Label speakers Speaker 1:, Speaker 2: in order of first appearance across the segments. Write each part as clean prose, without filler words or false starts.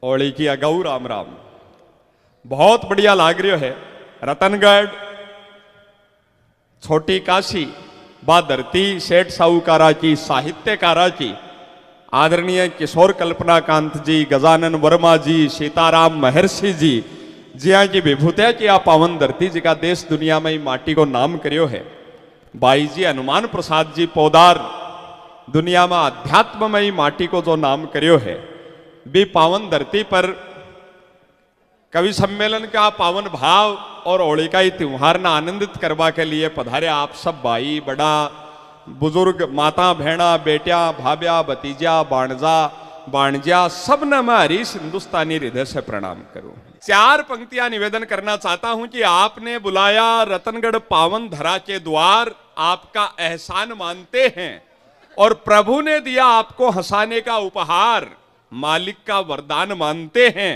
Speaker 1: ओली की अगऊ राम राम। बहुत बढ़िया लाग रही है। रतनगढ़, छोटी काशी, बा धरती सेठ साहूकारा की, साहित्यकारा की, आदरणीय किशोर कल्पनाकांत जी, गजानन वर्मा जी, सीताराम महर्षि जी, जिया की विभूतिया की आ पावन धरती जी का देश दुनिया में माटी को नाम करियो है। बाई जी हनुमान प्रसाद जी पौदार दुनिया में अध्यात्ममयी माटी को जो नाम करियो है, भी पावन धरती पर कवि सम्मेलन का पावन भाव और होली का त्योहार न आनंदित करवा के लिए पधारे आप सब भाई बड़ा बुजुर्ग, माता भेणा, बेटिया, भाभ्या, भतीजा, बाणजा, बाणजिया, सब न मैं हरीश हिंदुस्तानी हृदय से प्रणाम करूं। चार पंक्तियां निवेदन करना चाहता हूं कि आपने बुलाया रतनगढ़ पावन धरा के द्वार, आपका एहसान मानते हैं और प्रभु ने दिया आपको हंसाने का उपहार, मालिक का वरदान मानते हैं।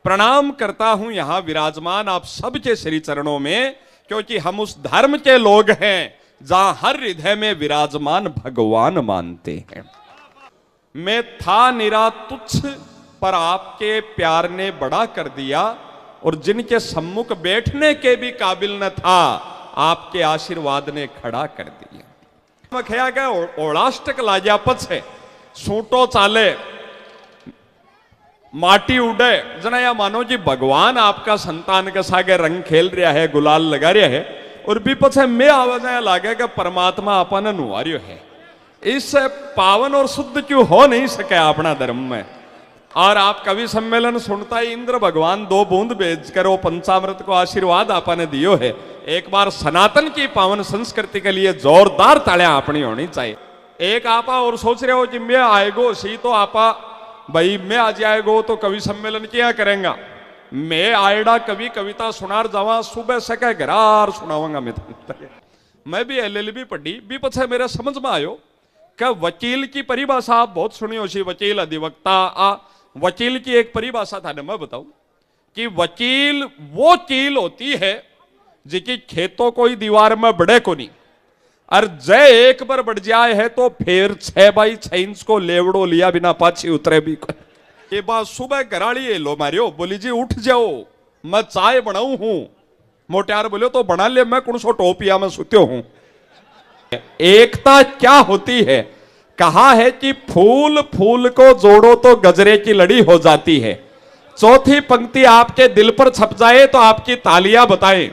Speaker 1: प्रणाम करता हूं यहां विराजमान आप सबके श्री चरणों में, क्योंकि हम उस धर्म के लोग हैं जहां हर हृदय में विराजमान भगवान मानते हैं। मैं था निरा तुच्छ, पर आपके प्यार ने बड़ा कर दिया, और जिनके सम्मुख बैठने के भी काबिल न था, आपके आशीर्वाद ने खड़ा कर दिया। खया गया ओलाष्टक लाजा पछे सूटो चाले, माटी उड़े जना, या मानो जी भगवान आपका संतान के सागे रंग खेल रहा है, गुलाल लगा रहा है, और भी पछे में आवाज लागे कि परमात्मा अपन नुआरियो है। इससे पावन और शुद्ध क्यों हो नहीं सके अपना धर्म में। और आप कवि सम्मेलन सुनता ही इंद्र भगवान दो बूंद भेज कर वो पंचामृत को आशीर्वाद आपने दियो है। एक बार सनातन की पावन संस्कृति के लिए जोरदार तालियां अपनी होनी चाहिए। एक आपा और सोच रहे हो कि मैं आएगो सी, तो आपा भाई मैं आज आएगो तो कवि सम्मेलन क्या करेंगा। मैं आएडा कवि कविता सुनार जावा, सुबह से कह घरार सुनाऊंगा। मैं भी LLB पढ़ी, भी पछे मेरे समझ में आयो कि वकील की परिभाषा आप बहुत सुनी हो सी, वकील अधिवक्ता। वकील की एक परिभाषा था, मैं बताऊं कि वकील वो कील होती है जिसकी खेतों कोई दीवार में बढ़े को नहीं, और जय एक बार बढ़ जाए है तो फिर 6 बाई 6 इंच को लेवड़ो लिया बिना पाछी उतरे भी। ये बात सुबह घराड़ी लो मारियो, बोली जी उठ जाओ मैं चाय बनाऊ हूं। मोटियार बोले तो बना ले, मैं कौन सो टोपिया में सुत्यो हूं। एकता क्या होती है, कहा है कि फूल फूल को जोड़ो तो गजरे की लड़ी हो जाती है। चौथी पंक्ति आपके दिल पर छप जाए तो आपकी तालियां बताएं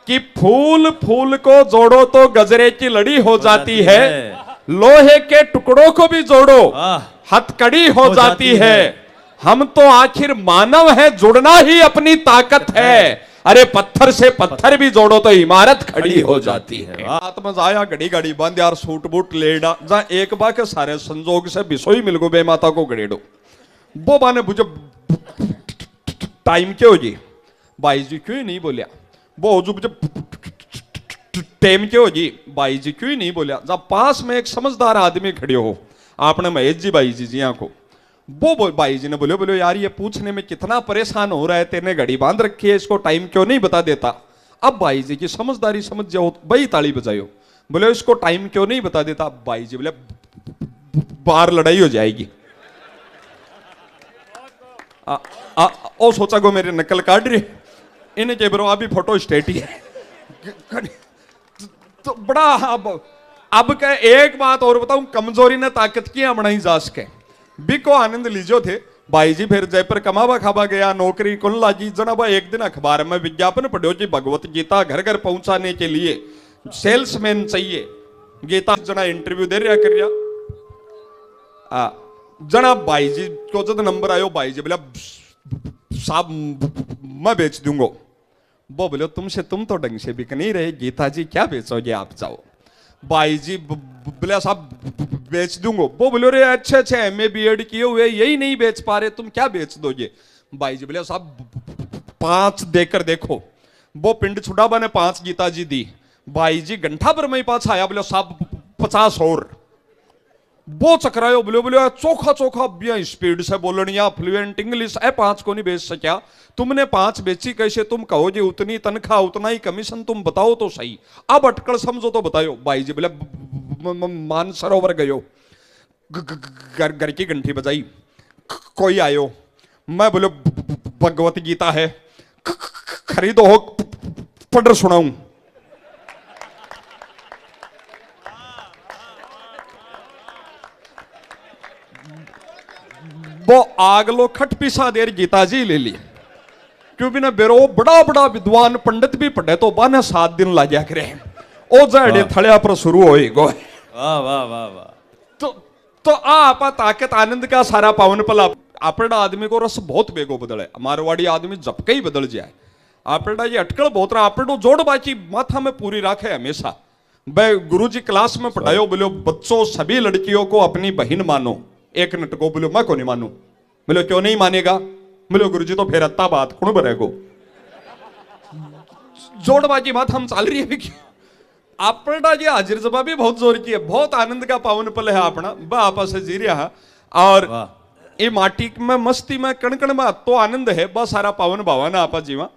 Speaker 1: कि फूल फूल को जोड़ो तो गजरे की लड़ी हो जाती है, लोहे के टुकड़ों को भी जोड़ो हथकड़ी हो जाती है। हम तो आखिर मानव है, जुड़ना ही अपनी ताकत है। अरे पत्थर से पत्थर भी जोड़ो तो इमारत खड़ी हो जाती है। आत्मा जाया घड़ी घड़ी बंद यार, सूट बूट लेडा जा एक बा के सारे संजोग से बिसोई मिल गो बे माता को गड़ेडो। वो बाने बुझे टाइम क्यों जी, बाई जी क्यों नहीं बोलिया। वो टाइम क्यों जी, बाई जी क्यों नहीं बोलिया। जब पास में एक समझदार आदमी खड़े हो, आपने महेश जी बाई जी जिया को, वो बाई जी ने बोले यार ये पूछने में कितना परेशान हो रहा है, तेने घड़ी बांध रखी है, इसको टाइम क्यों नहीं बता देता। अब बाई जी की समझदारी समझ जाओ, भाई ताली बजायो। बोले इसको टाइम क्यों नहीं बता देता। बाई जी बोले बाहर लड़ाई हो जाएगी। ओ सोचा गो मेरे नकल काट रही, इन्हें के बरो अभी फोटो स्टेट ही है तो बड़ा। अब का एक बात और बताऊं, कमजोरी ने ताकत की बनाई जा सके, बिको आनंद लीजो थे। भाई जी फिर जयपुर कमावा खावा गया, नौकरी कुल लागी। जनाबा एक दिन अखबार में विज्ञापन पढ़ो जी, भगवत गीता घर घर पहुंचाने के लिए सेल्समैन चाहिए। गीता जना इंटरव्यू दे रहा कर रहा जना। भाई जी को जब नंबर आयो, भाई जी बोला साहब मैं बेच दूंगा। वो बोले तुमसे तुम तो ढंग से बिक नहीं रहे, गीता जी क्या बेचोगे आप जाओ। भाई जी बोले साहब बेच दूंगा। वो बोले रे अच्छे अच्छे MA BEd किए हुए यही नहीं बेच पा रहे, तुम क्या बेच दोगे। भाई जी बोले साहब 5 देकर देखो। वो पिंड छुड़ाबा ने 5 गीता जी दी। भाई जी घंटा भर में ही पास आया, बोले साहब 50 और। वो चकरायो, बोले चोखा चोखा स्पीड से बोलनिया, फ्लुएंट इंग्लिश है, 5 को नहीं बेच सका। तुमने 5 बेची कैसे, तुम कहोगे उतनी तनख्वाह उतना ही कमीशन, तुम बताओ तो सही। अब अटकल समझो तो बताओ। भाई जी बोले मानसरोवर गयो, घर की घंटी बजाई, कोई आयो, मैं बोलो भगवत गीता है, खरीदो हो पढ़ सुनाऊं। वो आगलो खट पिसा देर गीता जी ले ली, क्योंकि ना बेरो बड़ा बड़ा विद्वान पंडित भी पढ़े तो बाने 7 दिन ला जा करे ओ जड़े थड़िया पर शुरू होई गो।
Speaker 2: वाह वाह वाह वाह।
Speaker 1: तो आपा ताकत आनंद का सारा पावन पला। आपड़ा आदमी को रस बहुत बेगो बदले, मारवाड़ी आदमी झपके ही बदल जाए। आपड़ा ये अटकल बहुत रहा, आपड़ो जोड़ बाची माथा में पूरी राखे हमेशा। भाई गुरुजी क्लास में पढ़ायो, बोलो बच्चों सभी लड़कियों को अपनी बहन मानो। एक नट को बोलो मैं को नहीं मानू, बोलो क्यों नहीं मानेगा, बोलो गुरुजी तो फिर अत्ता बात कौन बरेगो। जोड़बाजी बात हम चाल रही है। आपड़ा जी हाजिर जवाबी बहुत जोर की है, बहुत आनंद का पावन पल है अपना, बा आपस से जी रहा। और ये माटी में मस्ती में कणकण में तो आनंद है, बस सारा पावन भावना आपा जीवा।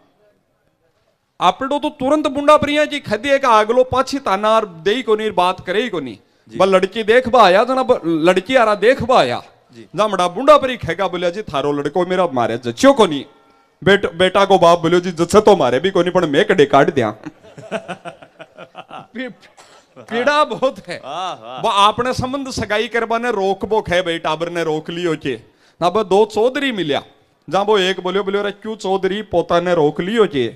Speaker 1: आपड़ो तो तुरंत बुंडा प्रिया जी खदिए का आगलो पाछी तानार देई को नहीं, बात करे ही को नहीं। बल लड़की देख बा आया जना, लड़की आरा देख बा आया जामड़ा बुंडा परी खेगा, बोलिया जी थारो लड़को मेरा मारे जच्यो को नहीं। बेटा को बाप बोलियो जी जच्चे तो मारे भी को नहीं, पर मैं कड़े काट दिया। पीड़ा बहुत है। वो आपने संबंध सगाई करवाने रोक बोक है, भाई टाबर ने रोक लियो के ना। दो चौधरी मिलिया, जहां वो एक बोलियो रे क्यों चौधरी पोता ने रोक लियो के,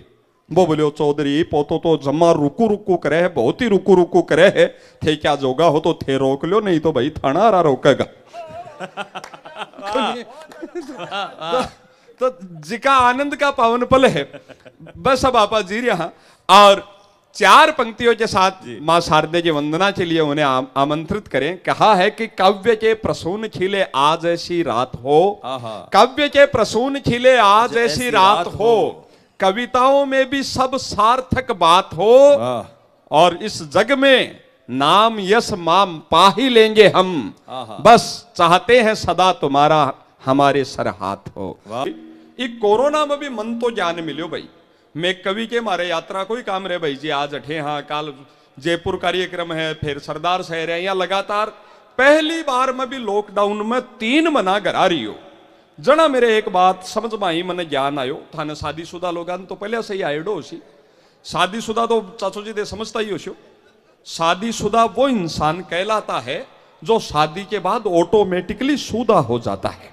Speaker 1: वो बोलियो चौधरी पोतो तो जम्मा रुकू रुकू करे है, बहुत ही रुकू रुकू करे है, थे क्या जोगा हो तो थे रोक लो, नहीं तो भाई थाना आ रोकेगा। तो जिका आनंद का पावन पल है, बस अब आपा जी रहा। और 4 पंक्तियों के साथ मां शारदे की वंदना के लिए उन्हें आमंत्रित करें। कहा है कि काव्य के प्रसून खिले आज ऐसी रात हो, काव्य के प्रसून खिले आज ऐसी रात हो, कविताओं में भी सब सार्थक बात हो, और इस जग में नाम यश माम पा ही लेंगे हम, बस चाहते हैं सदा तुम्हारा हमारे सर हाथ हो। ये कोरोना में भी मन तो ज्ञान मिलो भाई। मैं कवि के मारे यात्रा कोई काम रहे भाई जी, आज अठे हाँ काल जयपुर कार्यक्रम है, फिर सरदार शहर है, या लगातार पहली बार में भी लॉकडाउन में 3 मना करा रही हो। जना मेरे एक बात समझ में आई, मन ज्ञान आयो थाने शादीशुदा लोग तो पहले से ही आयोडो उसी शादीशुदा तो चाचो जी दे समझता ही हो। शादीशुदा वो इंसान कहलाता है जो शादी के बाद ऑटोमेटिकली शुदा हो जाता है।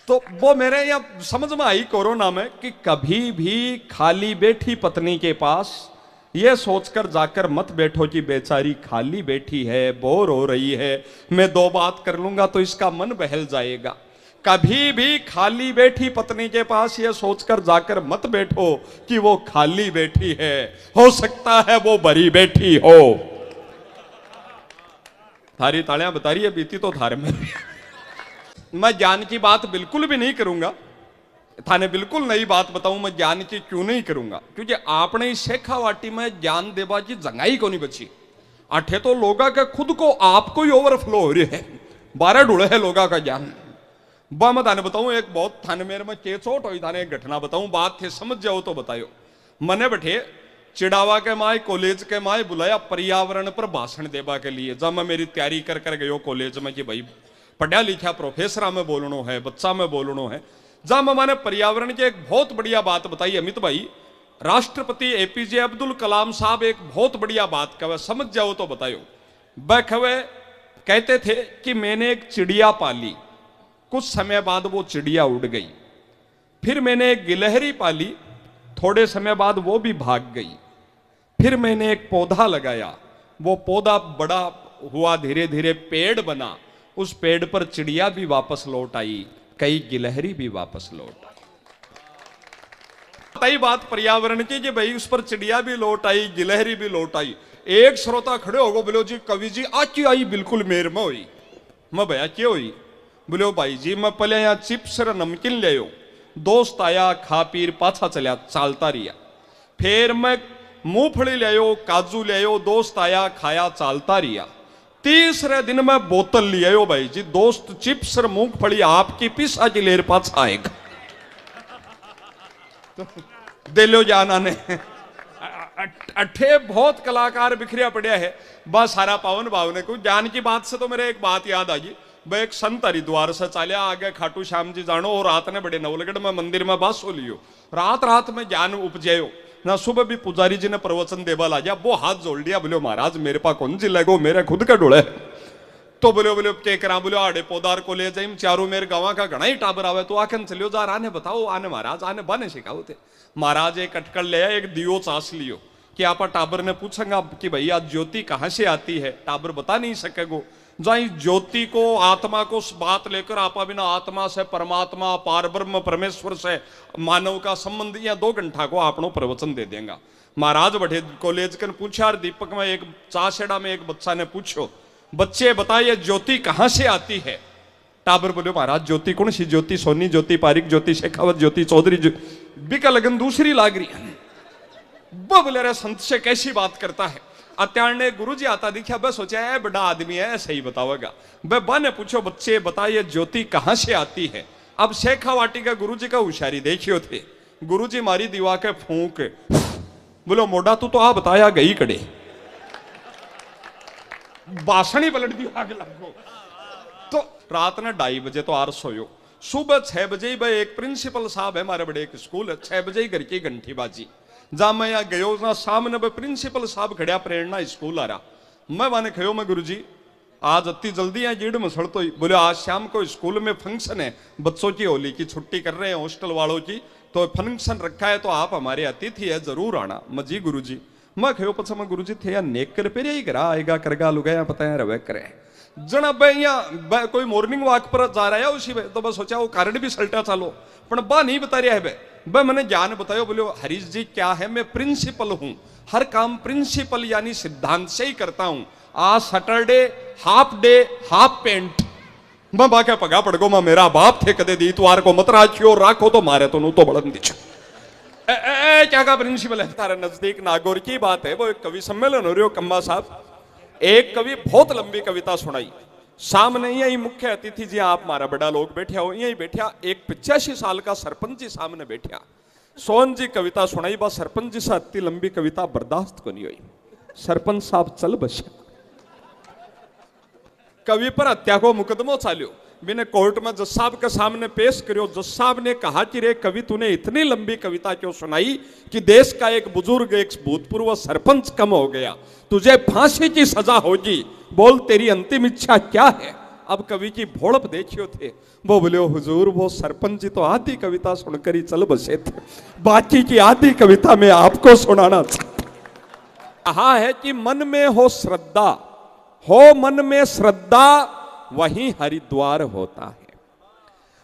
Speaker 1: तो वो मेरे यहाँ समझ में आई कोरोना में कि कभी भी खाली बैठी पत्नी के पास ये सोचकर जाकर मत बैठो कि बेचारी खाली बैठी है, बोर हो रही है, मैं 2 बात कर लूंगा तो इसका मन बहल जाएगा। कभी भी खाली बैठी पत्नी के पास ये सोचकर जाकर मत बैठो कि वो खाली बैठी है, हो सकता है वो भरी बैठी हो। थारी तालियां बता रही है, बीती तो थारे में। मैं ज्ञान की बात बिल्कुल भी नहीं करूंगा, थाने बिल्कुल नई बात बताऊं। मैं ज्ञान की क्यों नहीं करूंगा, क्योंकि आपने इस शेखावाटी में ज्ञान देवा की जंगाई को नहीं बची। अठे तो लोगा का खुद को आपको ही ओवरफ्लो हो रही है, 12 ढूढ़े है लोगा का ज्ञान। बा मैं थाने बताऊं एक बहुत थाने मेरे में के चोट हुई, थाने एक घटना बताऊं, बात थे समझ जाओ तो बतायो। मने बैठे चिड़ावा के माए कॉलेज के माए बुलाया पर्यावरण पर भाषण देवा के लिए। जब मैं मेरी तैयारी कर गयो कॉलेज में कि भाई पढ़ा लिखा प्रोफेसर में बोलनो है, बच्चा में बोलनो है। जब मैंने पर्यावरण की एक बहुत बढ़िया बात बताई अमित भाई, राष्ट्रपति एपीजे अब्दुल कलाम साहब एक बहुत बढ़िया बात कहे, समझ जाओ तो बतायो। वह कहते थे कि मैंने एक चिड़िया पाली, कुछ समय बाद वो चिड़िया उड़ गई। फिर मैंने एक गिलहरी पाली, थोड़े समय बाद वो भी भाग गई। फिर मैंने एक पौधा लगाया, वो पौधा बड़ा हुआ, धीरे धीरे पेड़ बना, उस पेड़ पर चिड़िया भी वापस लौट आई, कई गिलहरी भी वापस लौट आई। बताई बात पर्यावरण की कि भाई उस पर चिड़िया भी लौट आई, गिलहरी भी लौट आई। एक श्रोता खड़े हो गो, बोलो जी कवि जी आज आई बिल्कुल मेर में हुई। मैं भैया क्या हुई? बोलो भाई जी मैं पहले यहाँ चिप्स और नमकीन ले आयो, दोस्त आया खा पीर पाछा चलिया चालता रिया। फिर मैं मूंगफली ले आयो, काजू ले आयो, दोस्त आया खाया चालता रिया। तीसरे दिन मैं बोतल ले आयो भाई जी, दोस्त चिप्स और मूंगफली आपकी पिसा की लेर पाछा आएगा। तो दे लो जाना ने अठे बहुत कलाकार बिखरिया पड़िया है। बस सारा पावन भाव ने को ज्ञान की बात से तो मेरे एक बात याद आ गई। वह एक संत हरिद्वार से चालिया आगे खाटू श्याम जी जानो और रात ने बड़े नवलगढ़ में मंदिर में बास हो लियो। रात में ज्ञान उपजयो ना। सुबह भी पुजारी जी ने प्रवचन देवा ला गया। वो हाथ जोड़ दिया, बोले महाराज मेरे पास कौन सी लगो, मेरे खुद का डोले। तो बोले के करा, बोले आड़े पौधार को ले जाइम चारों मेरे गाँव का घना ही टाबर आवे तो आखन चलियो जा आने बताओ आने महाराज आने बाने सिखाओ थे। महाराज एक अटकल ले आए, एक दियो चास लियो कि आप टाबर ने पूछेंगा कि भैया ज्योति कहाँ से आती है, टाबर बता नहीं सकेगो। जाई ज्योति को आत्मा को बात लेकर आपा बिना आत्मा से परमात्मा पार ब्रह्म परमेश्वर से मानव का संबंध या 2 घंटा को आपनो प्रवचन दे देगा। महाराज बैठे कॉलेज कर पूछा, दीपक में एक चाशेड़ा में एक बच्चा ने पूछो, बच्चे बताइए ज्योति कहाँ से आती है। टाबर बोले महाराज ज्योति कौन सी ज्योति, सोनी ज्योति, पारिक ज्योति, शेखावत ज्योति, चौधरी बिका लगन दूसरी लाग रही है। बोले रे संत से कैसी बात करता है। अत्यार ने गुरु जी आता दिखा, बस सोचा है बड़ा आदमी है सही बतावेगा। बा ने पूछो बच्चे बताइए ज्योति कहाँ से आती है। अब शेखावाटी का गुरु जी का होशियारी देखियो थे। गुरु जी मारी दीवा के फूंक, बोलो मोटा तू तो आ बताया गई कड़े, बासणी पलट दी आग लगो। तो रात ने 2:30 बजे तो आर सोयो। सुबह 6 बजे ही भाई एक प्रिंसिपल साहब है हमारे बड़े एक स्कूल है, 6 बजे ही घर की घंटी बाजी। जहां मैं यहाँ गयो ना सामने भाई प्रिंसिपल साहब खड़िया प्रेरणा स्कूल आ रहा। मैं माने खयो मैं गुरु जी आज अति जल्दी है जीड़ में सड़ तो ही। बोले आज शाम को स्कूल में फंक्शन है, बच्चों की होली की छुट्टी कर रहे हैं हॉस्टल वालों की, तो फंक्शन रखा है तो आप हमारे अतिथि है जरूर आना। मैं जी गुरु जी। मैं खयो पछा मैं गुरु जी थे या नेक कर पे ही करा आएगा करगा लुगाया पता है रवे करे जना भाई कोई मॉर्निंग वॉक पर जा रहा है उसी में तो बस सोचा वो कारण भी सल्टा चालो पर बा नहीं बता रहा है भाई मैंने ज्ञान बतायो। बोले हरीश जी क्या है, मैं प्रिंसिपल हूं, हर काम प्रिंसिपल यानी सिद्धांत से ही करता हूं। आज Saturday half day half pant मैं बाके पगा पड़गो मैं मेरा बाप थे कदे दी इतवार को मत राखियो राखो तो मारे तो नू तो बड़न दीछ क्या का प्रिंसिपल है तारे नजदीक नागौर की बात है। वो एक कवि सम्मेलन हो रही हो कम्बा साहब, एक कवि बहुत लंबी कविता सुनाई। सामने यही मुख्य अतिथि जी आप हमारा बड़ा लोग बैठा हो यही बैठा एक 85 साल का सरपंच जी सामने बैठा। सोहन जी कविता सुनाई बा सरपंच जी से इतनी लंबी कविता बर्दाश्त को नहीं हुई। सरपंच साहब चल बस कवि पर हत्या को मुकदमो चाल्यो मैंने कोर्ट में जज साहब के सामने पेश करो। जज साहब ने कहा कि रे कवि तूने इतनी लंबी कविता क्यों सुनाई कि देश का एक बुजुर्ग एक भूतपूर्व सरपंच कम हो गया, तुझे फांसी की सजा होगी, बोल तेरी अंतिम इच्छा क्या है। अब कवि की भोड़प देखियो थे। वो बोले हुजूर वो सरपंच जी तो आधी कविता सुनकर ही चल बसे थे, बाकी की आधी कविता में आपको सुनाना कहा है कि मन में हो श्रद्धा, हो मन में श्रद्धा वही हरिद्वार होता है,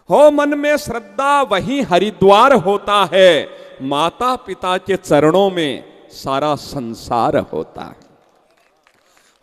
Speaker 1: हो मन में श्रद्धा वही हरिद्वार होता है, माता पिता के चरणों में सारा संसार होता है।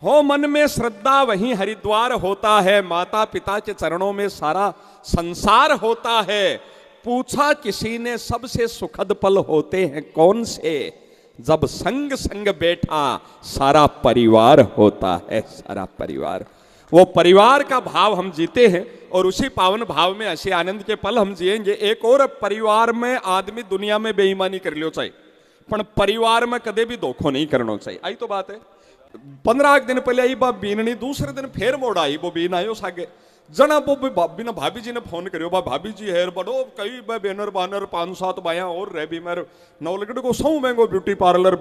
Speaker 1: हो मन में श्रद्धा वही हरिद्वार होता है, माता पिता के चरणों में सारा संसार होता है। पूछा किसी ने सबसे सुखद पल होते हैं कौन से, जब संग संग बैठा सारा परिवार होता है, सारा परिवार। वो परिवार का भाव हम जीते हैं और उसी पावन भाव में ऐसे आनंद के पल हम जिएंगे। एक और परिवार में आदमी दुनिया में बेईमानी कर लियो चाहिए पर परिवार में कदे भी धोखो नहीं करना चाहिए। आई तो बात है 15 दिन पहले आई बा बीननी, दूसरे दिन फिर मोड़ आई वो बीन आयो सागे जना वो बिना भाभी जी ने फोन करियो बा भाभी जी हेर बड़ो कई बैनर बानर 5-7 बाया और रह भी मेरे नवलगढ़ को सौ महंगो ब्यूटी पार्लर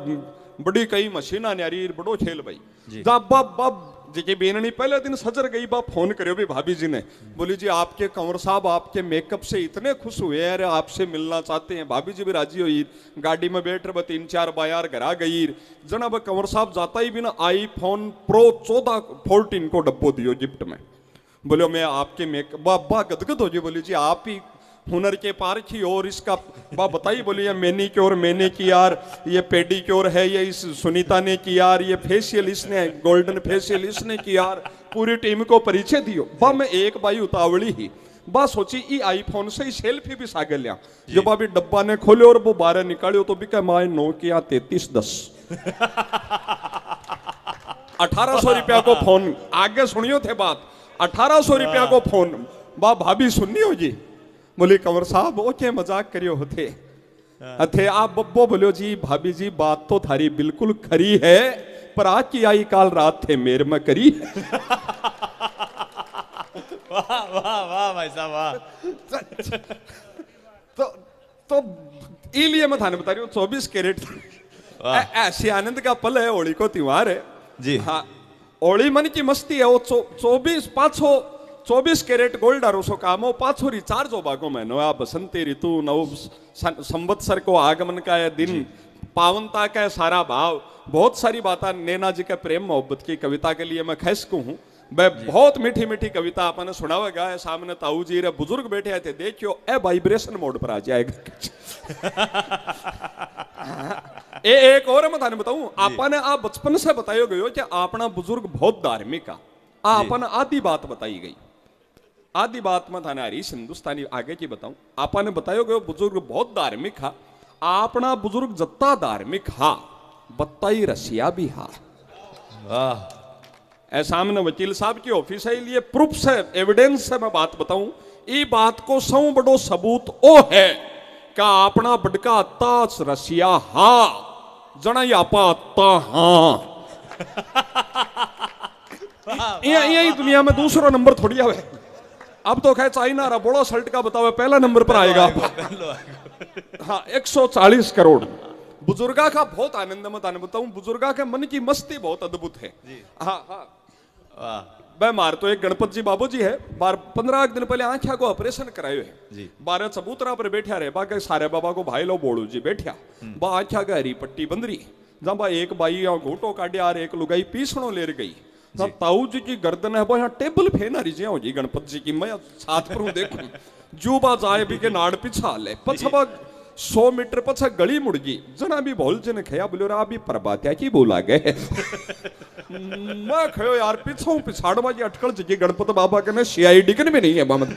Speaker 1: बड़ी कई मशीना न्यारी बड़ो खेल भाई जब बब जी बेननी पहले दिन सजर गई बा फोन करियो भी भाभी जी ने, बोली जी आपके कंवर साहब आपके मेकअप से इतने खुश हुए हैं, आपसे मिलना चाहते हैं। भाभी जी भी राजी हुई, गाड़ी में बैठ रहे 3-4 बायार घरा गई जना बा कंवर साहब जाता ही बिना iPhone Pro 14 को डब्बो दियो गिफ्ट में। बोले मैं आपके मेकअप बा गदगद हो जी, बोली जी आप ही हुनर के पार की और इसका बा बताइए। बोली ये मैनीक्योर मैंने की यार, ये पेडिक्योर है ये इस सुनीता ने की यार, ये फेशियल इसने गोल्डन फेशियल इसने की यार, पूरी टीम को परिचय दियो। बा मैं एक बाई उतावली ही बा सोची ई आईफोन से ही सेल्फी भी सागे लिया। जो बाबी डब्बा ने खोले और वो बाहर निकालियो तो भी क्या माए नोकिया 3310 1800 रुपया को फोन। आगे सुनियो थे बात 1800 रुपया को फोन। बा भाभी सुननी हो जी, बोले कंवर साहब ओके मजाक करियो होते अथे आप बब्बो बोलो जी भाभी जी बात तो थारी बिल्कुल खरी है, पर आज की आई काल रात थे मेर में करी।
Speaker 2: वाह वाह वाह भाई साहब वाह।
Speaker 1: तो इसलिए मैं थाने बता रही हूँ 24 कैरेट ऐसी आनंद का पल है, होली को त्योहार है
Speaker 2: जी।
Speaker 1: हाँ, होली मन की मस्ती है। वो 24 कैरेट गोल्ड आरो सो काम हो, 500 रिचार्ज हो बागो महीनो आ बसंती ऋतु नव संवत्सर को आगमन का है दिन, पावनता का है सारा भाव। बहुत सारी बातें नैना जी के प्रेम मोहब्बत की कविता के लिए मैं खैस को हूँ। मैं बहुत मीठी मीठी कविता आपने सुनावेगा है। सामने ताऊ जी रे बुजुर्ग बैठे थे, देखियो ए वाइब्रेशन मोड पर आ जाएगा। एक और मैं थाने बताऊं, आपने आप बचपन से बतायो गयो कि अपना बुजुर्ग बहुत धार्मिक आ, आपने आधी बात बताई गई। आधी बात मैं थाने हरीश हिंदुस्तानी आगे की बताऊं, आपने बतायो गयो बुजुर्ग बहुत धार्मिक हा, अपना बुजुर्ग जत्ता धार्मिक हा बताई रसिया भी हा।
Speaker 2: वाह।
Speaker 1: सामने वकील साहब की ऑफिस है, लिए प्रूफ से एविडेंस से मैं बात बताऊं, ये बात को सौ बड़ो सबूत ओ है का अपना बड़का अत्ता रसिया हा जना आपा अत्ता हाँ। यही दुनिया में दूसरा नंबर थोड़ी आवे। अब तो खैर चाइना रहा बड़ा शर्ट का बतावे पहला नंबर पर आएगा। हाँ 140 करोड़ बुजुर्गा का बहुत आनंद मत आने बताऊं, बुजुर्गा के मन की मस्ती बहुत अद्भुत है। हाँ हाँ मैं मार तो एक गणपत जी बाबू जी है, 15 दिन पहले आंखा को ऑपरेशन करायो है। 12 चबूतरा पर बैठा रहे बाके सारे बाबा को भाई लो बोलू जी बैठा बा आंखा का हरी पट्टी बंदरी जब बा एक बाई घोटो काटे आ एक लुगाई पीसणो लेर गई जब ताऊ जी की गर्दन है यहाँ टेबल फेना रही हो जी गणपत जी की मैं साथ पर देखू जू बा जाए भी के नाड़ पिछा ले पछबा 100 मीटर पछा गली मुड़ गई जना भी भोल जन खया बोलो रा भी प्रभात्या की बोला गए। मैं खयो यार पिछो पिछाड़वा जी अटकल जी गणपत बाबा के ने सीआईडी के भी नहीं है मामद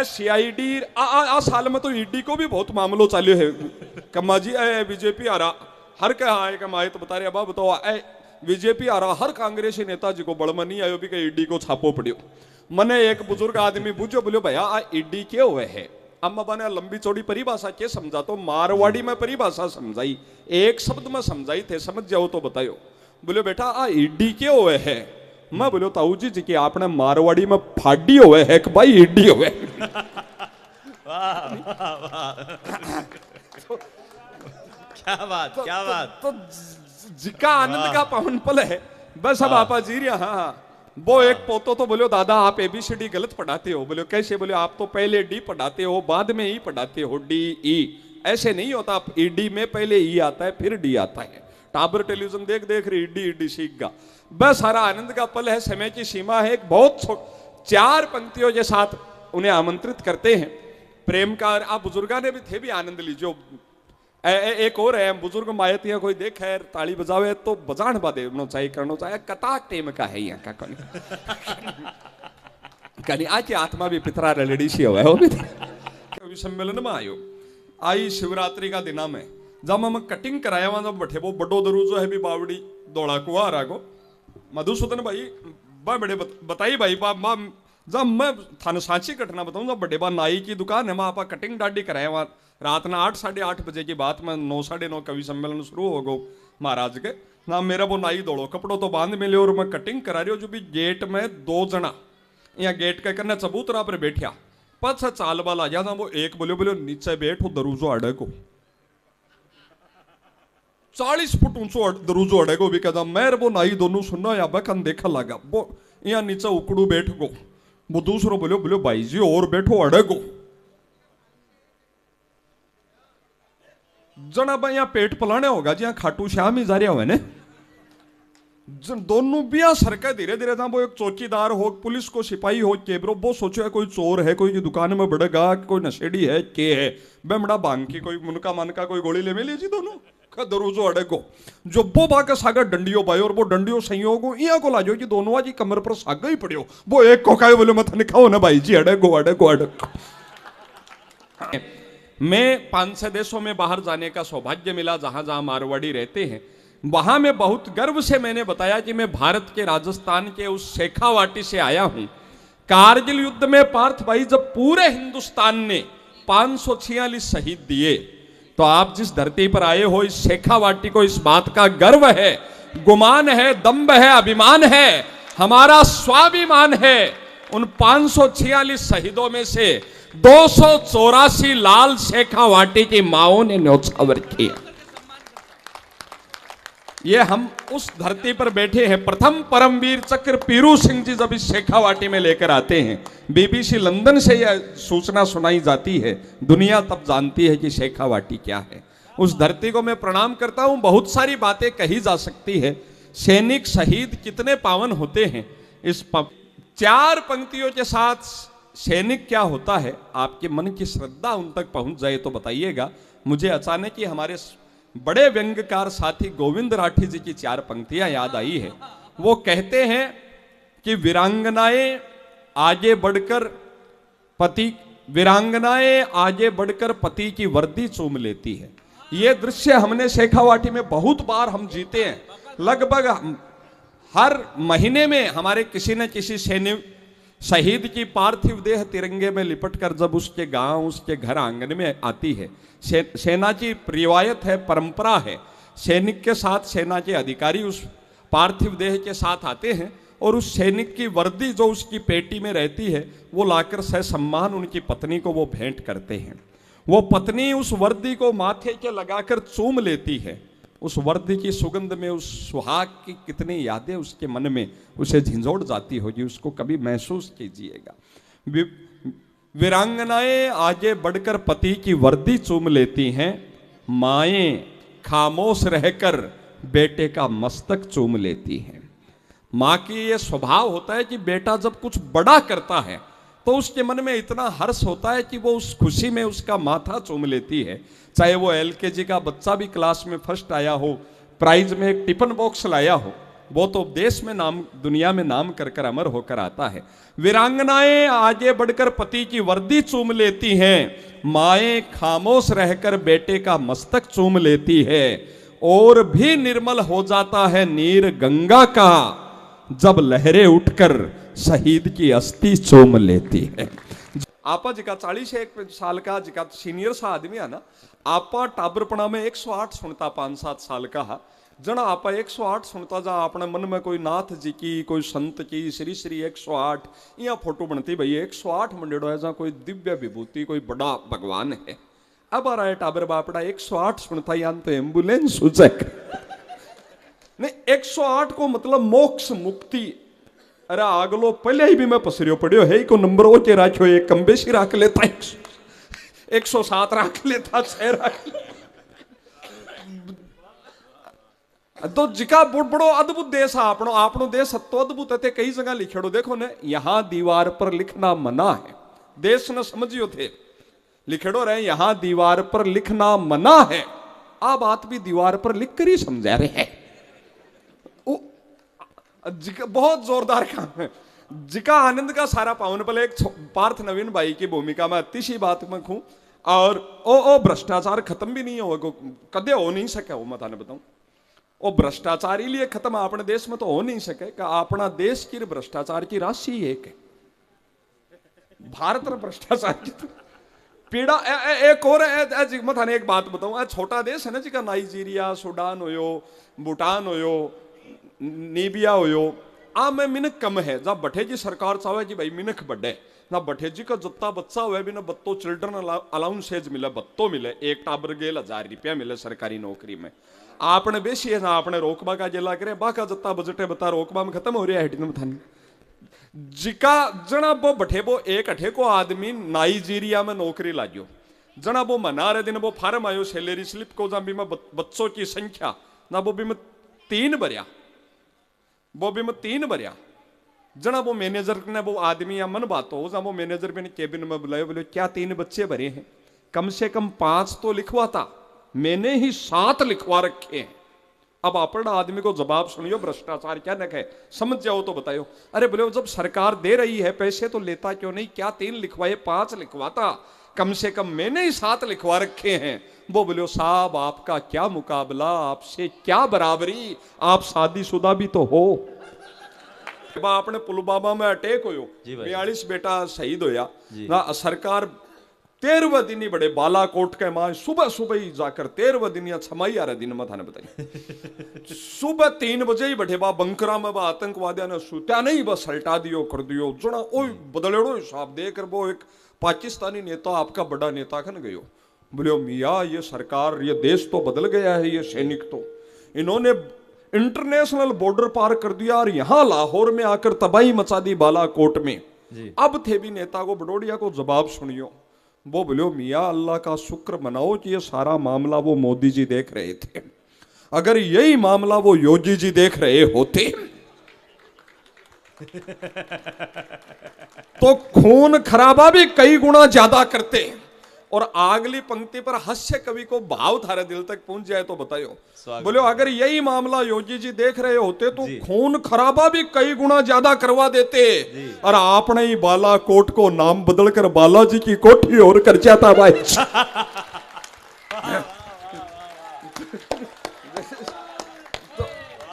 Speaker 1: सीआईडी आ साल में तो ईडी को भी बहुत मामलो चालू है कम्मा जी बीजेपी आ रहा हर कहा है कमाए तो बता रहे अब बताओ बीजेपी आ रहा हर कांग्रेसी नेताजी को बड़मा नहीं आयो भी के ईडी को छापो पड़ियो। मने एक बुजुर्ग आदमी पूछो बोलो भैया आ ईडी के हुए है, अम्मा बने लंबी चौड़ी परिभाषा के समझा तो मारवाड़ी में परिभाषा समझाई एक शब्द में समझाई थे समझ जाओ तो बतायो। बोलो बेटा आ ईडी के हुए है, मैं बोलो ताऊ जी की आपने मारवाड़ी में फाड़ी हुए है कि भाई ईडी हुए।
Speaker 2: क्या बात क्या बात।
Speaker 1: तो जिका आनंद का पवन पल है बस अब आपा जी रहा। हाँ वो एक पोतो तो बोलो दादा आप एबीसीडी गलत पढ़ाते हो। बोलो कैसे? बोले आप तो पहले डी पढ़ाते हो बाद में ई पढ़ाते हो डी ई, ऐसे नहीं होता। आप ईडी में पहले ई आता है फिर डी आता है। टाबर टेलीविजन देख देख रही ईडी ईडी सीख गा। बस सारा आनंद का पल है, समय की सीमा है। एक बहुत 4 पंक्तियों के साथ उन्हें आमंत्रित करते हैं। प्रेम का आप बुजुर्गा ने भी थे भी आनंद लीजिए। एक और है बुजुर्ग मायतियां कोई देखे ताली बजावे तो बजान बा देवनो चाहिए करनो चाहिए कटाक टेम का है यहाँ का कहीं आज की आत्मा भी पितरा रेडी सी हुआ है। वो भी कवि सम्मेलन में आयो आई शिवरात्रि का दिना में जब हम कटिंग कराया वहां जब बैठे वो बड़ो दरूजो है भी बावड़ी दौड़ा कुआ रागो मधुसूदन भाई बा बड़े बताई भाई बा जब मैं थाने सांची घटना बताऊं जब बड़े बा नाई की दुकान है वहां आप कटिंग डाडी कराया वहां रात ना 8 साढ़े 8 बजे की बात में 9 साढ़े 9 कवि सम्मेलन शुरू हो गो महाराज के ना मेरा वो नाई दौड़ो कपड़ों तो बांध मिले और मैं कटिंग करा रही हूँ जो भी गेट में 2 जना यहाँ गेट के करना चबूतरा पर बैठा पछ चाल बाल आ जा वो एक बोलो बोलो नीचे बैठो दरूजो अड़को 40 फुट ऊंचो दरूजो अड़को भी कहता मेरे वो नाई दोनों सुनना या बकन देखा लगा वो यहाँ नीचे उकड़ू बैठ गो। वो दूसरो बोलो बोलो भाई जी और बैठो अड़को जना भाई यहाँ पेट पलाने होगा जी यहाँ खाटू श्याम ही जा रहा हुआ ने दोनों भी यहाँ सरका धीरे धीरे था। वो एक चौकीदार हो पुलिस को सिपाही हो केबरो वो सोचो कोई चोर है कोई दुकान में बढ़ेगा कोई नशेड़ी है के है बेमड़ा बांग की कोई मुनका मानका कोई गोली ले मिली जी दोनों का दरूजो अड़े को जो वो बाका सागर डंडियो भाई और वो डंडियो संयोग यहाँ को लाजो जी दोनों जी कमर पर सागा ही पड़ियो वो एक को खाए बोले मत निकाओ ना भाई जी अड़े को मैं 5-6 देशों में बाहर जाने का सौभाग्य मिला जहां जहां मारवाड़ी रहते हैं वहां में बहुत गर्व से मैंने बताया कि मैं भारत के राजस्थान के उस शेखावाटी से आया हूं कारगिल युद्ध में पार्थ भाई जब पूरे हिंदुस्तान ने 546 शहीद दिए, तो आप जिस धरती पर आए हो, इस शेखावाटी को इस बात का गर्व है, गुमान है, दम्भ है, अभिमान है, हमारा स्वाभिमान है। उन 546 शहीदों में से 284 लाल शेखावाटी की माओं ने न्योछावर किया। ये हम उस धरती पर बैठे हैं। प्रथम परमवीर चक्र पीरू सिंह जी जब इस शेखावाटी में लेकर आते हैं, बीबीसी लंदन से यह सूचना सुनाई जाती है, दुनिया तब जानती है कि शेखावाटी क्या है। उस धरती को मैं प्रणाम करता हूं। बहुत सारी बातें कही जा सकती है। सैनिक शहीद कितने पावन होते हैं। इस 4 पंक्तियों के साथ सैनिक क्या होता है, आपके मन की श्रद्धा उन तक पहुंच जाए तो बताइएगा। मुझे अचानक ही हमारे बड़े व्यंग्यकार साथी गोविंद राठी जी की 4 पंक्तियां याद आई है। वो कहते हैं कि वीरांगनाएं आगे बढ़कर पति की वर्दी चूम लेती है। ये दृश्य हमने शेखावाटी में बहुत बार हम जीते हैं। लगभग हर महीने में हमारे किसी न किसी सैनिक शहीद की पार्थिव देह तिरंगे में लिपट कर जब उसके गांव, उसके घर आंगन में आती है, सेना की रिवायत है, परंपरा है, सैनिक के साथ सेना के अधिकारी उस पार्थिव देह के साथ आते हैं और उस सैनिक की वर्दी जो उसकी पेटी में रहती है वो लाकर ससम्मान उनकी पत्नी को वो भेंट करते हैं। वो पत्नी उस वर्दी को माथे के लगाकर चूम लेती है। उस वर्दी की सुगंध में उस सुहाग की कितनी यादें उसके मन में उसे झिंझोड़ जाती होगी, उसको कभी महसूस कीजिएगा। वीरांगनाएं आगे बढ़कर पति की वर्दी चूम लेती हैं, माएं खामोश रहकर बेटे का मस्तक चूम लेती हैं। माँ की ये स्वभाव होता है कि बेटा जब कुछ बड़ा करता है तो उसके मन में इतना हर्ष होता है कि वो उस खुशी में उसका माथा चूम लेती है। चाहे वो LKG का बच्चा भी क्लास में फर्स्ट आया हो, प्राइज में एक टिफिन बॉक्स लाया हो, वो तो देश में नाम, दुनिया में नाम कर अमर होकर आता है। वीरांगनाएं आगे बढ़कर पति की वर्दी चूम लेती हैं, माएं खामोश रहकर बेटे का मस्तक चूम लेती है। और भी निर्मल हो जाता है नीर गंगा का जब लहरें उठकर शहीद की अस्थि चूम लेती है। आपा जिका 41 साल का जिका सीनियर सा आदमी है ना, आपा टाबरपणा में 108 सुनता 5-7 साल का हा। जना आपा 108 सुनता जा अपने मन में कोई नाथ जी की, कोई संत की, श्री श्री 108 यहाँ फोटो बनती भाई 108 मंडेड़ो है, जहाँ कोई दिव्य विभूति, कोई बड़ा भगवान है। अब आ रहा है टाबर बापड़ा 108 सुनता यान तो एम्बुलेंस हो जाए नहीं, 108 को मतलब मोक्ष मुक्ति। अरे आगलो पहले ही भी मैं पसरियो पड़ियो है को नंबर ओके राखियो, एक कम बेसी राख लेता, 107 राख लेता, 6 राख लेता। तो जिका बड़ो अद्भुत देश है आपनो देश तो अद्भुत है। कई जगह लिखेड़ो देखो ने, यहां दीवार पर लिखना मना है, देश न समझियो थे, लिखेड़ो रहे यहां दीवार पर लिखना मना है। आ बात भी दीवार पर लिख कर ही समझा रहे हैं। बहुत जोरदार काम है। जिका आनंद का सारा पावन पल एक पार्थ नवीन भाई की भूमिका में अति सी बात में खूं। और ओ भ्रष्टाचार खत्म भी नहीं होगा, कदे हो नहीं सके। वो मैं थाने बताऊं, वो भ्रष्टाचार इसलिए खत्म अपने देश में तो हो नहीं सके कि अपना देश की भ्रष्टाचार की राशि एक है। भारत में भ्रष्टाचार की तो पीड़ा एक और मैं थाने एक बात बताऊं, छोटा देश है ना जिका नाइजीरिया, सूडान होयो, भूटान होयो, नीबिया होयो, आ में मिनख कम है। जब बठे जी सरकार चाहे कि भाई मिनख बढ़े ना, बठे जी का जितना बच्चा हुआ भी ना बत्तो चिल्ड्रन अलाउंसेज मिले, बत्तो मिले, एक टाबर गेल 1000 रुपया मिले सरकारी नौकरी में। आपने बेसी है ना, आपने रोकबा का जिला करे बाका जितना बजट है बता रोकबा में खत्म हो रहा है। जिका जना वो बठे वो एक अठे को आदमी नाइजीरिया में नौकरी लाग्यो, जना वो मना रहे दिन वो फार्म आयो सैलरी स्लिप को, जहां भी में बच्चों की संख्या ना वो भी में 3 भरिया, वो भी में 3 भरिया। जना वो मैनेजर ने वो आदमी या मन बात हो, जहां वो मैनेजर भी ने केबिन में बुलाया, बोले क्या 3 बच्चे भरे हैं, कम से कम 5 तो लिखवा था, मैंने ही 7 लिखवा रखे हैं। अब अपना आदमी को जवाब सुनियो, भ्रष्टाचार क्या न है, समझ जाओ तो बताओ। अरे बोले जब सरकार दे रही है पैसे तो लेता क्यों नहीं, क्या 3 लिखवाए, 5 लिखवाता, कम से कम मैंने ही 7 लिखवा रखे हैं। वो बोले साहब आपका क्या मुकाबला, आपसे क्या बराबरी, आप शादीशुदा भी तो हो। आपने पुलवामा में अटैक होयो,
Speaker 2: जी भाई।
Speaker 1: 42 बेटा शहीद होया
Speaker 2: जी।
Speaker 1: ना। सरकार 13वें दिन ही बड़े बालाकोट के मां सुबह सुबह ही जाकर 13वें दिन या 6 आ रहे दिन में थाने बताई सुबह 3 बजे ही बैठे बा बंकरा में बा आतंकवादियों ने सुत्या नहीं बस हल्टा दियो कर दियो जना ओ बदलेड़ो हिसाब देकर वो एक पाकिस्तानी नेता आपका बड़ा नेता खन गयो बोले मिया ये सरकार ये देश तो बदल गया है, ये सैनिक तो इन्होंने इंटरनेशनल बॉर्डर पार कर दिया और यहां लाहौर में आकर तबाही मचा दी बालाकोट में। अब थे भी नेता को बडोडिया को जवाब सुनियो। वो बोलो मियाँ अल्लाह का शुक्र मनाओ कि ये सारा मामला वो मोदी जी देख रहे थे, अगर यही मामला वो योगी जी देख रहे होते तो खून खराबा भी कई गुना ज्यादा करते। और अगली पंक्ति पर हास्य कवि को भाव थारे दिल तक पहुंच जाए तो बताओ। बोलो अगर यही मामला योगी जी देख रहे होते तो खून खराबा भी कई गुना ज्यादा करवा देते और आपने ही बालाकोट को नाम बदलकर बालाजी की कोठी और कर जाता भाई।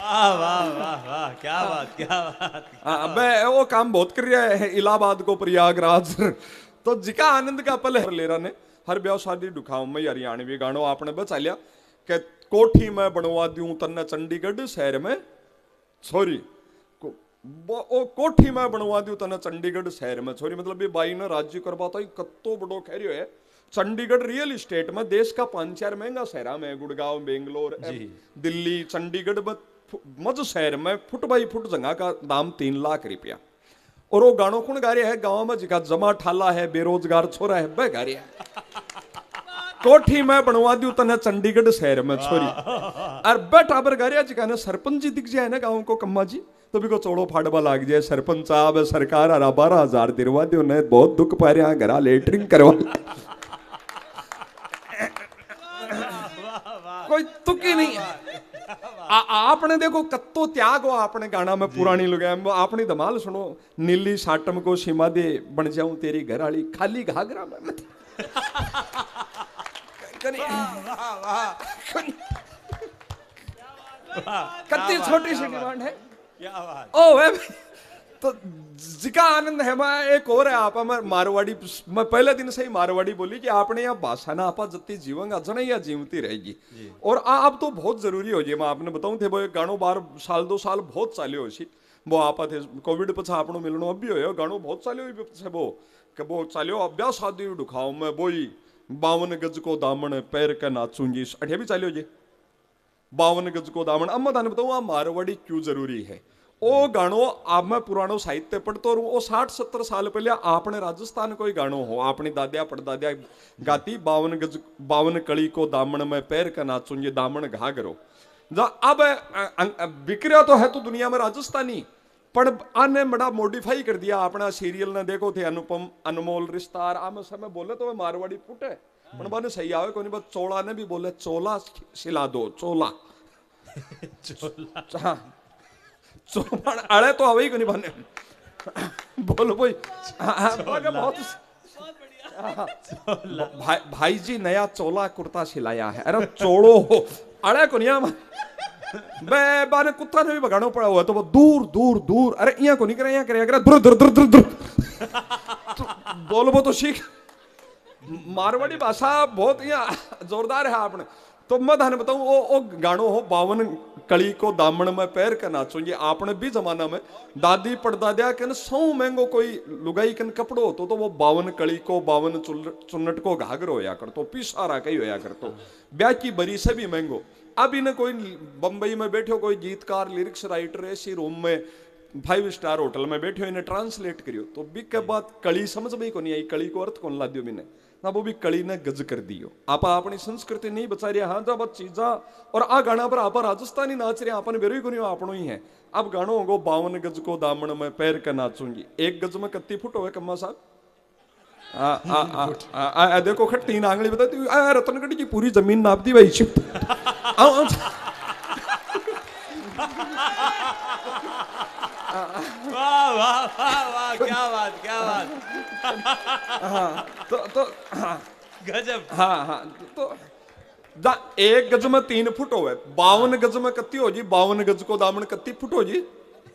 Speaker 2: वाह वाह वाह वाह, क्या बात क्या बात।
Speaker 1: अबे वो काम बहुत कर रहा है इलाहाबाद को प्रयागराज तो जिका आनंद का पल है लेरा ने हर ब्याह शादी दुखाओ में हरियाणवी गानो आपने बचा लिया कि कोठी में बनवा दूं तन्ने चंडीगढ़ शहर में सॉरी कोठी में बनवा दूं तन्ने चंडीगढ़ शहर में छोरी मतलब ये बाई ने राज्य करवाता ही कत्तो बड़ो कह रही है। चंडीगढ़ रियल एस्टेट में देश का 5-4 महंगा शहर में गुड़गांव बेंगलोर दिल्ली चंडीगढ़ में मज शहर में फुट बाई फुट जगह का दाम 3 लाख रुपया। और वो गानों कौन गा रहा है गांव में जिका जमा ठाला है बेरोजगार छोरा है वह गा रहा है कोठी में बनवा दू तने चंडीगढ़ शहर में छोरी और बेटा बर गा रहा जिका ने सरपंच जी दिख जाए ना गांव को कम्मा जी तो भी को चोड़ो फाड़वा लाग जाए सरपंच साहब सरकार 12,000 दिलवा दो ने बहुत दुख पा रहा घरा लेटरिंग करवा कोई तुकी नहीं आपने देखो कत्तो त्याग हो आपने गाना में पुरानी लुगाई आपने धमाल सुनो नीली साटम को सीमा दे बन जाऊं तेरी घर वाली खाली घाघरा में कितनी छोटी सी डिमांड है
Speaker 2: क्या बात।
Speaker 1: ओ वे तो जिका आनंद है मैं एक और है आप मारवाड़ी मैं पहले दिन से ही मारवाड़ी बोली कि आपने यहाँ भाषा ना आपा जत्ती जीवंगा जना या जीवती रहेगी और आप तो बहुत जरूरी हो जी मैं आपने बताऊं थे वो गानो 2 साल बहुत चाले हो सी वो आपा थे कोविड पछा आपनो मिलनो अब भी हो गानो बहुत चाले हो वो चालो अभ्यास शादी दुखाओ में बोई 52 गज को दामन पैर के नाचूंगी अठे भी चालो जी 52 गज को दामन। अब मैं थाने बताऊं आप मारवाड़ी क्यों जरूरी है। ओ गानो आप मैं पुरानो साहित्य पढ़तो रहूं 60-70 साल पहले आपने राजस्थान कोई गानो हो अपनी दादिया पड़दादिया गाती 52 कड़ी को दामन में पैर का नाचूंगी दामन घाघरो अब बिक्रिया तो है तो दुनिया में राजस्थानी पर आने बड़ा मॉडिफाई कर दिया अपना सीरियल ने देखो थे अनुपम अनमोल रिश्ता आम समय बोले तो मारवाड़ी पुट है पर बने सही आवे कोनी बस चोला ने भी बोले चोला सिला दो चोला चोला चोपड़ अड़े तो हवे ही कोनी बने बोलो भाई बहुत भाई जी नया चोला कुर्ता सिलाया है अरे चोड़ो हो अड़े कोनिया बे बाने कुत्ता ने भी भगानो पड़ा हुआ तो वो दूर दूर दूर अरे यहाँ को नहीं करे यहाँ करे दूर दूर दूर दूर दूर बोलो वो तो सीख मारवाड़ी भाषा बहुत यहाँ जोरदार है आपने तो मैं थाने बताऊं वो गानो हो 52 कड़ी को दामन में पैर के नाचो ये आपने भी जमाना में दादी पड़दादिया के 100 महंगो कोई लुगाई कन कपड़ो होतो तो वो 52 कड़ी को 52 चुन्नट को घाघरो होया कर तो पिसारा कई होया कर तो ब्याह की बरी से भी महंगो। अब इन्हें कोई बंबई में बैठो कोई गीतकार लिरिक्स राइटर ऐसी रूम में 5 स्टार होटल में बैठे इन्हें ट्रांसलेट करियो तो भी के बाद कड़ी समझ में को नहीं आई कड़ी को अर्थ कौन ला दियो मैंने ना वो भी कड़ी ने गज कर दियो आप अपनी संस्कृति नहीं बचा रही हाँ जब चीजा और आ गाना पर आप राजस्थानी नाच रहे अपन बेरो ही को नहीं आपनो ही है। अब गानो होगो 52 गज को दामन में पैर का नाचूंगी 1 गज में कितनी फुट हो कम्मा साहब देखो खट 3 आंगली बताती रतनगढ़ की पूरी जमीन नाप दी भाई शिफ्ट
Speaker 2: वाह वाह वाह वाह क्या बात
Speaker 1: हाँ तो हाँ
Speaker 2: गजब
Speaker 1: हाँ तो 1 गज में 3 फुट हो 52 गज में कत्ती हो जी 52 गज को दामन कत्ती फुट हो जी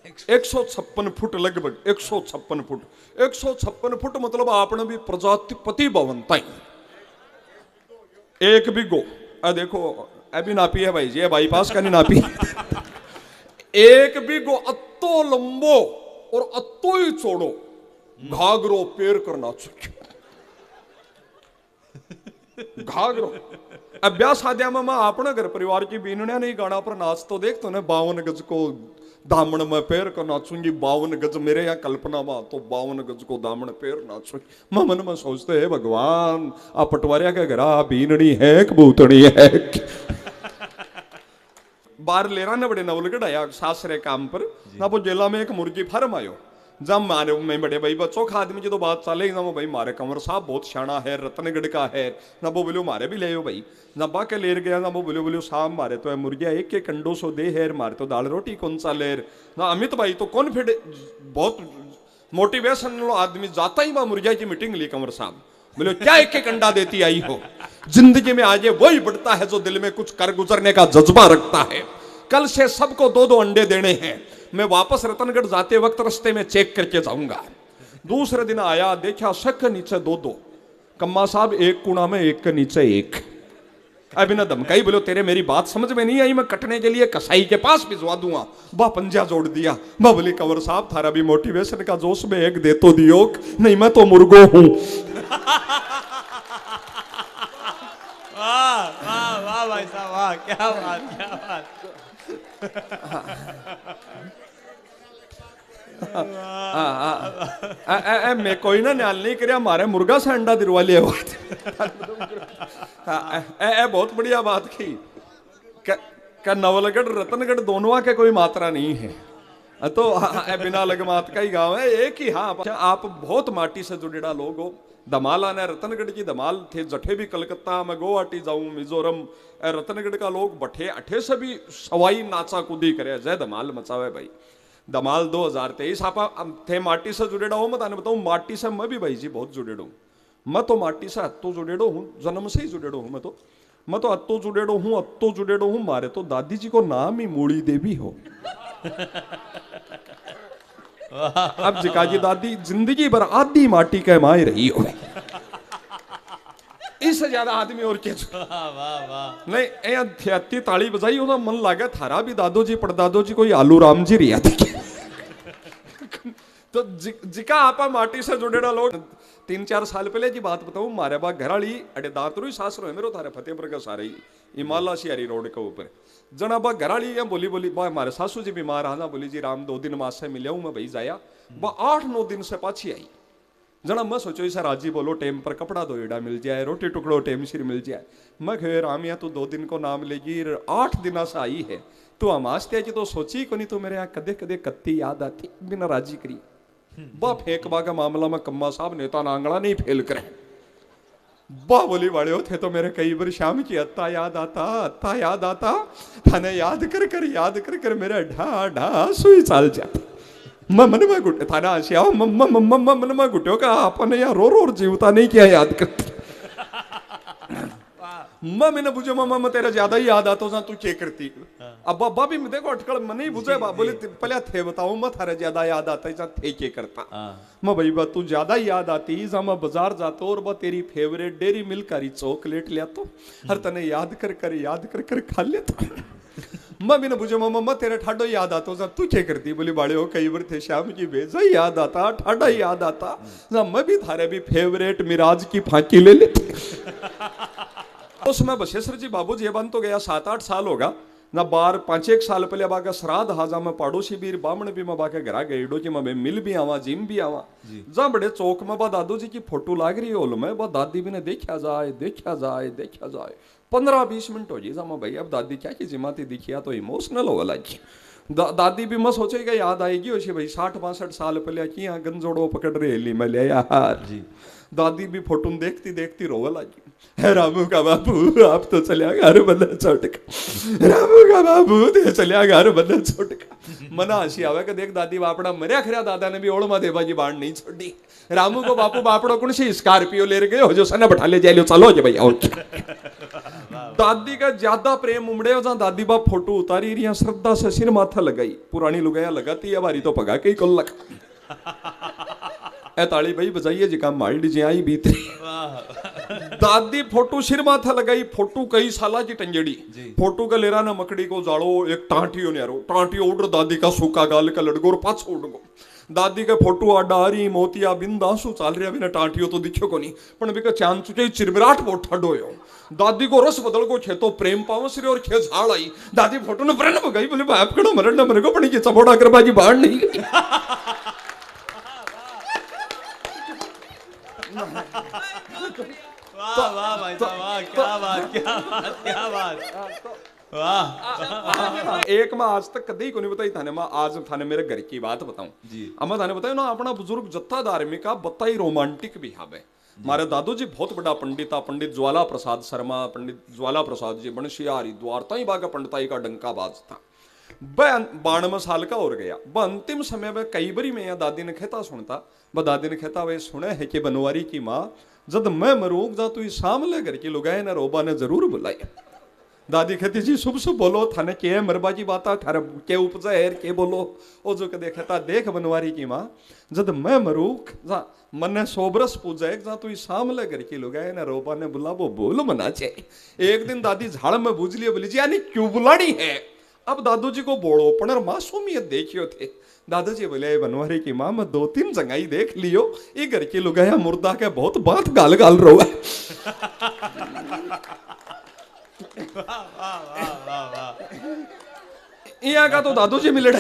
Speaker 1: 156 फुट लगभग 156 फुट 156 फुट मतलब आपने भी प्रजापति भवन ताई एक बिगो देखो अभी नापी है भाई जी, ये बाईपास का नहीं नापी एक बिगो अत्तो लंबो और अत्तो ही चौड़ो घाघरो पेर करना चाहिए घाघरो अब ब्याह शादिया में अपने घर परिवार की बीनणिया नहीं गाना पर नाच तो देख तो 52 गज को दामन में पैर कर नाचूंगी 52 गज मेरे यहाँ कल्पना में तो 52 गज को दामन पैर नाचूंगी। मैं मन में सोचते है भगवान आ पटवारिया के घर बीनणी है कबूतड़ी है बाहर ले रहा ने बड़े नवलगढ़ आया सासरे काम पर ना वो जेला में एक मुर्गी फार्म आयो जब मारे मैं बड़े भाई बच्चों का आदमी जो तो बात चले ना वो भाई मारे कंवर साहब बहुत शाना है रत्नगढ़ का है ना वो बोलो मारे भी ले भाई ना बाके लेर गया ना वो बोलो साहब मारे तो है मुर्गिया एक एक कंडो सो दे है मारे तो दाल रोटी कौन सा लेर ना अमित भाई तो कॉन्फिडेंस बहुत मोटिवेशन आदमी जाता ही वहां मुर्गिया की मीटिंग ली कंवर साहब बोले क्या एक एक अंडा देती आई हो जिंदगी में आज वही बढ़ता है जो दिल में कुछ कर गुजरने का जज्बा रखता है। कल से सबको 2-2 अंडे देने हैं। मैं वापस रतनगढ़ जाते वक्त रास्ते में चेक करके जाऊंगा। दूसरे दिन आया देखा शक के नीचे 2-2 कम्मा साहब एक कुणा में एक के नीचे एक अभी ना धमकाई बोलो तेरे मेरी बात समझ में नहीं आई मैं कटने के लिए कसाई के पास भिजवा दूंगा बा पंजा जोड़ दिया बा बोली कंवर साहब थारा भी मोटिवेशन का जोश में एक दे तो दियो नहीं मैं तो मुर्गो हूं।
Speaker 2: वाह वाह वाह भाई साहब वाह क्या बात
Speaker 1: मैं कोई ना न्याल नहीं कर मारे मुर्गा से अंडा दिलवा लिया बहुत बढ़िया बात की का नवलगढ़ रतनगढ़ दोनों के कोई मात्रा नहीं है तो बिना लगमात का ही गांव है एक ही। हाँ आप बहुत माटी से जुड़ेड़ा लोग हो। धमाल आना रतनगढ़ की धमाल थे जठे भी कलकत्ता में गुवाहाटी जाऊं मिजोरम रतनगढ़ का लोग बठे अठे से भी सवाई नाचा कूदी करे जय धमाल मचावे भाई। धमाल 2023 आप थे माटी से जुड़ेड़ा हो। मैं ताने बताऊं माटी से मैं भी भाई जी बहुत जुड़ेड़ो हूं। मैं तो माटी से अत्तो जुड़ेड़ो हूं जन्म से ही जुड़ेड़ो हूं। मैं तो अत्तो जुड़ेड़ो हूं मारे तो दादी जी को नाम ही मूड़ी देवी हो। अब जिकाजी दादी जिंदगी भर आधी माटी के माए रही हो। इससे ज्यादा आदमी और क्या नहीं थी ताली बजाई होना मन लागे थारा भी दादो जी पड़दादो जी कोई आलू राम जी रिया तो जिका आपा माटी से जुड़ेड़ा लोग 3-4 साल पहले की बात बताऊं मारे बा घराली अड़े दातरू सासरो है मेरो थारे फतेहपुर का सारे हिमालय शियारी रोड के ऊपर जना बा घराली या बोली बा हमारे सासू जी बीमार आना बोली जी राम 2 दिन मास से मिले मैं भाई जाया बा 8-9 दिन से पाछी आई जना मैं सोचो इसे राजी बोलो टेम पर कपड़ा धोएड़ा मिल जाए रोटी टुकड़ो टेम सिर मिल जाए। मैं कहे राम या तू 2 दिन को नाम लेगी 8 दिन से आई है तू अमास्ते की तो सोची को नहीं तो मेरे यहाँ कदे कदे कत्ती याद आती बिना राजी करी बा फेंक बा का मामला में कम्मा साहब नेता नांगड़ा नहीं फेल करे बा बोली वाले हो थे तो मेरे कई बार शाम की अत्ता याद आता थाने याद कर मेरा ढा ढा सुई चाल जाता मैं मन में घुटे थाना आशिया मन में घुटो का आपने यार रो जीवता नहीं किया याद कर मैंने बुझे मैं तेरा ज्यादा ही याद आता तू क्या करती अब बाबा भी देखो अटकल मैं नहीं बुझे बोले पहले थे बताऊं मैं थारे ज्यादा याद आता है थे क्या करता मैं भाई बा तू ज्यादा ही याद आती जा मैं बाजार जाता और बा तेरी फेवरेट डेरी मिल्क का चॉकलेट लिया तो हर तने याद कर खा लेता मैं भी ना बुझे मम्मा तेरे ठाडो याद आता जा तू क्या करती बोली बाड़े हो कई बार थे शाम की बेजा याद आता ठाडा याद आता ना मैं भी थारे भी फेवरेट मिराज की फांकी ले लेती उसमें बशेश्वर जी बाबू जी बन तो गया 7-8 साल होगा ना बार 5-1 साल पहले बाका श्राद्ध हाजा में पड़ोसी बीर बामण भी मैं बाके घरा गईडो कि मैं मिल भी आवा जिम भी आवा जहाँ बड़े चौक में बा दादू जी की फोटो लाग रही होल में बा दादी भी ने देखा जाए 15-20 मिनट हो जाए मैं भाई अब दादी क्या की जिमाती दिखिया तो इमोशनल हो लगी दादी भी मैं सोचेगा याद आएगी उसे भाई 60-62 साल पहले की यहाँ गंजोड़ो पकड़ रहे हेली में ले यार जी दादी भी फोटो देखती रोवा लगी है रामू का बाबू आप तो चलिया घर बंदा छोटका रामू का बाबू दे चलिया घर बंदा छोटका मना हसी आवे के देख दादी बापड़ा मरिया खरिया दादा ने भी ओड़ में देवा जी बाण नहीं छोड़ी रामू को बापू बापड़ो कौन सी स्कॉर्पियो ले गए हो जो सना बैठा ले जाए चलो जे भैया दादी का ज्यादा प्रेम उमड़े जहां दादी बाप फोटो उतारी रही श्रद्धा से सिर माथा लगाई पुरानी लुगाया लगाती है बारी तो पगा के कोल लग ए ताली भाई बजाइए जी काम मार लीजिए आई भीतरी दादी फोटो सिर माथा लगाई फोटो कई साला की टंजड़ी फोटो का लेरा ना मकड़ी को जाड़ो एक टांटियो न्यारो टांटियो उड़ दादी का सूखा गाल का लड़गो और पाछ उड़ गो दादी का फोटो आडारी मोतिया बिंदासु चाल रहा बिना टांटियो तो दिखो को नहीं पण बिका चांद चुके चिरमिराट बोठ ठडोयो दादी को रस बदल को खेतो प्रेम पाव सिरे और खे झाड़ आई दादी फोटो ने प्रण गई बोले बाप कड़ो मरण न मरे को पण ये चबोड़ा कर बाजी बाहर नहीं गई
Speaker 2: वाह वाह भाई साहब वाह क्या बात क्या बात क्या बात वाह
Speaker 1: एक मैं आज तक कभी को नहीं बताई थाने मैं आज थाने मेरे घर की बात बताऊं
Speaker 2: जी
Speaker 1: अम्मा थाने बतायो ना अपना बुजुर्ग जत्था धार्मिक का बताई रोमांटिक भी हावे हमारे दादू जी बहुत बड़ा पंडित था पंडित ज्वाला प्रसाद शर्मा पंडित ज्वाला प्रसाद जी बनशियारी द्वारता ही बागा पंडिताई का डंका बाज था वह 92 साल का और गया वह अंतिम समय में कई बारी मैं यहाँ दादी ने कहता सुनता वह दादी ने कहता वे सुने है कि बनवारी की माँ जब मैं मरूंग जा तू सामने घर की लुगाए ना रोबा ने जरूर बुलाई दादी कहती जी शुभ शुभ बोलो थाने के मरबाजी बाता थारे के उपजा है के बोलो ओ जो कदे कहता देख बनवारी की माँ जब मैं मरूक जा मने सोबरस पूजा एक जा तू सामने घर की लुगाए ना रोबा ने बुला वो बोल मना चाहिए एक दिन दादी झाड़ में बूझ लिया बोली जी यानी क्यों बुलानी है अब दादू जी को बोलो पर मासूमियत देखियो थे दादाजी बोले बनवारी की माँ मैं 2-3 जगह ही देख लियो ये घर की लुगाया मुर्दा के बहुत बात गाल गाल रो है यहाँ का तो दादू जी मिले